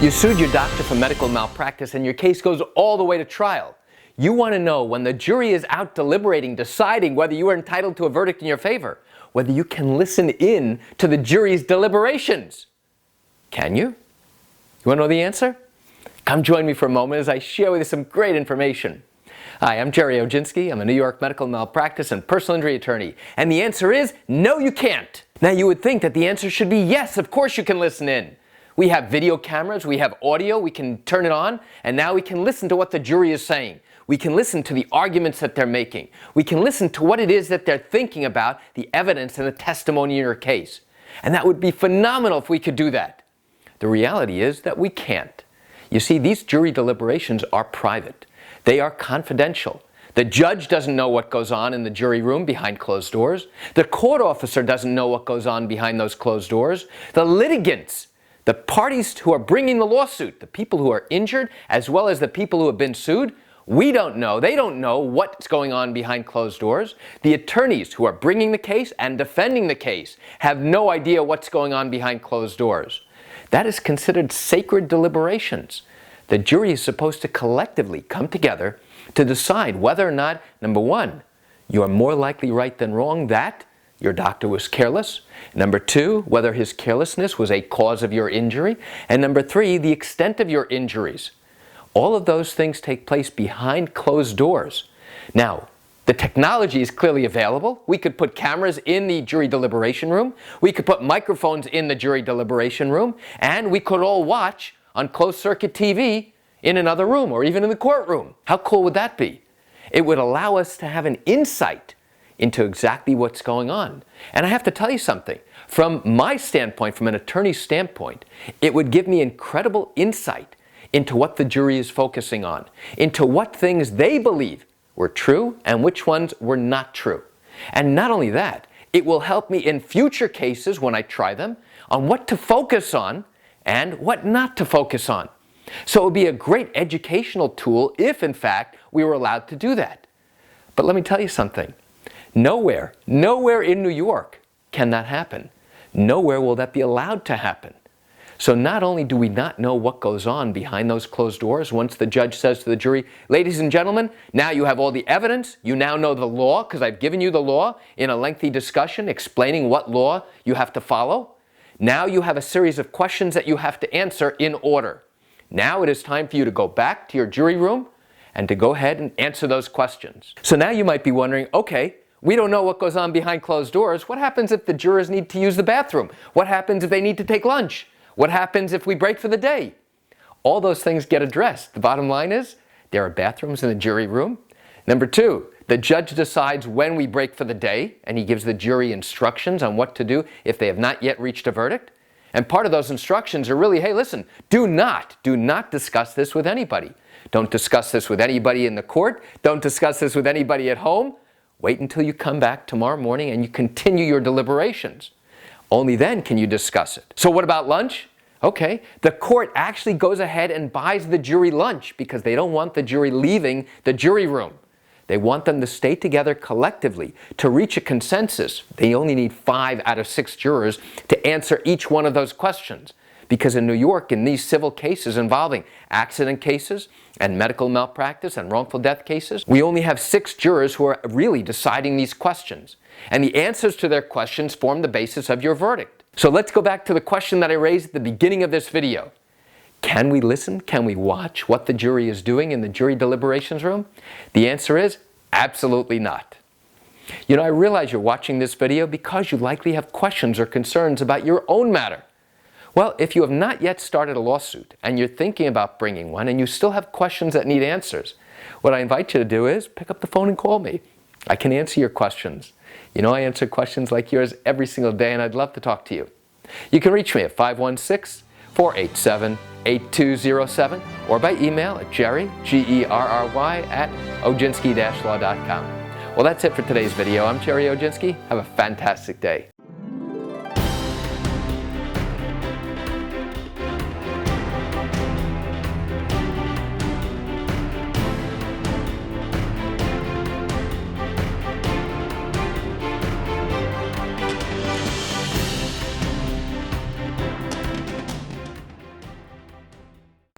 You sued your doctor for medical malpractice and your case goes all the way to trial. You want to know when the jury is out deliberating, deciding whether you are entitled to a verdict in your favor, whether you can listen in to the jury's deliberations. Can you? You want to know the answer? Come join me for a moment as I share with you some great information. Hi, I'm Gerry Oginski. I'm a New York medical malpractice and personal injury attorney. And the answer is, no, you can't. Now, you would think that the answer should be yes, of course you can listen in. We have video cameras, we have audio, we can turn it on, and now we can listen to what the jury is saying. We can listen to the arguments that they're making. We can listen to what it is that they're thinking about, the evidence and the testimony in your case. And that would be phenomenal if we could do that. The reality is that we can't. You see, these jury deliberations are private. They are confidential. The judge doesn't know what goes on in the jury room behind closed doors. The court officer doesn't know what goes on behind those closed doors. The litigants, the parties who are bringing the lawsuit, the people who are injured, as well as the people who have been sued, we don't know. They don't know what's going on behind closed doors. The attorneys who are bringing the case and defending the case have no idea what's going on behind closed doors. That is considered sacred deliberations. The jury is supposed to collectively come together to decide whether or not, number one, you are more likely right than wrong that your doctor was careless. Number two, whether his carelessness was a cause of your injury. And number three, the extent of your injuries. All of those things take place behind closed doors. Now, the technology is clearly available. We could put cameras in the jury deliberation room. We could put microphones in the jury deliberation room. And we could all watch on closed-circuit TV in another room or even in the courtroom. How cool would that be? It would allow us to have an insight into exactly what's going on. And I have to tell you something. From my standpoint, from an attorney's standpoint, it would give me incredible insight into what the jury is focusing on, into what things they believe were true and which ones were not true. And not only that, it will help me in future cases when I try them on what to focus on and what not to focus on. So it would be a great educational tool if, in fact, we were allowed to do that. But let me tell you something. Nowhere in New York can that happen. Nowhere will that be allowed to happen. So not only do we not know what goes on behind those closed doors once the judge says to the jury, ladies and gentlemen, now you have all the evidence, you now know the law because I've given you the law in a lengthy discussion explaining what law you have to follow. Now you have a series of questions that you have to answer in order. Now it is time for you to go back to your jury room and to go ahead and answer those questions. So now you might be wondering, okay, we don't know what goes on behind closed doors. What happens if the jurors need to use the bathroom? What happens if they need to take lunch? What happens if we break for the day? All those things get addressed. The bottom line is, there are bathrooms in the jury room. Number two, the judge decides when we break for the day, and he gives the jury instructions on what to do if they have not yet reached a verdict. And part of those instructions are really, hey, listen, do not discuss this with anybody. Don't discuss this with anybody in the court. Don't discuss this with anybody at home. Wait until you come back tomorrow morning and you continue your deliberations. Only then can you discuss it. So what about lunch? Okay, the court actually goes ahead and buys the jury lunch because they don't want the jury leaving the jury room. They want them to stay together collectively to reach a consensus. They only need 5 out of 6 jurors to answer each one of those questions. Because in New York, in these civil cases involving accident cases and medical malpractice and wrongful death cases, we only have 6 jurors who are really deciding these questions. And the answers to their questions form the basis of your verdict. So let's go back to the question that I raised at the beginning of this video. Can we listen? Can we watch what the jury is doing in the jury deliberations room? The answer is absolutely not. You know, I realize you're watching this video because you likely have questions or concerns about your own matter. Well, if you have not yet started a lawsuit and you're thinking about bringing one and you still have questions that need answers, what I invite you to do is pick up the phone and call me. I can answer your questions. You know, I answer questions like yours every single day and I'd love to talk to you. You can reach me at 516-487-8207 or by email at Gerry, Gerry, at Oginski-law.com. Well, that's it for today's video. I'm Gerry Oginski. Have a fantastic day.